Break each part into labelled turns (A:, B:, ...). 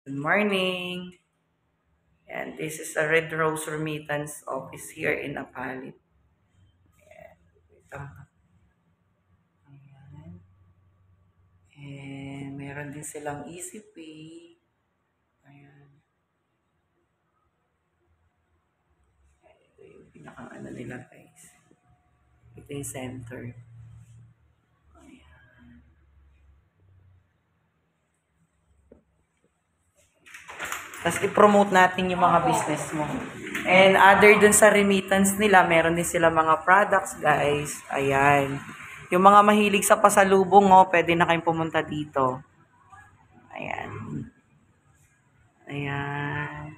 A: Good morning. And this is a Red Rose Remittance office here in Apalit. Ito. Ayan. And meron din silang Easy Pay. Ayan. Ito yung pinakang ano nila guys. Ito yung center. Ayan. Tapos i-promote natin yung mga business mo. And other dun sa remittance nila, meron din sila mga products guys. Ayan. Yung mga mahilig sa pasalubong, pwede na kayong pumunta dito. Ayan. Ayan.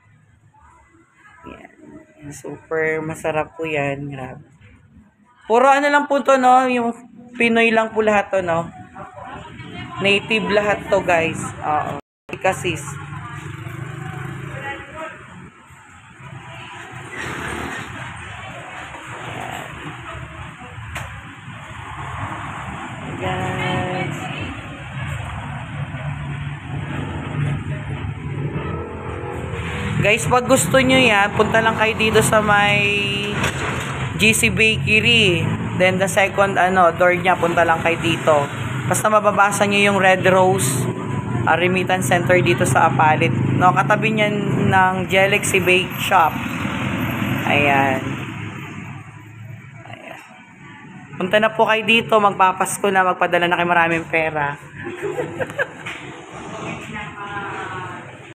A: Ayan. Super masarap po yan. Grabe. Puro ano lang po to, no? Yung Pinoy lang po lahat to, no? Native lahat to, guys. Oo. Ikasis. Guys. Guys, pag gusto nyo yan, punta lang kayo dito sa may GC Bakery. Then the second door niya, punta lang kayo dito. Basta mababasa nyo yung Red Rose Remittance Center dito sa Apalit. No, katabi niyan ng Galaxy Bake Shop. Ayan. Ayan. Punta na po kayo dito, magpapasko na, magpadala na kayo maraming pera.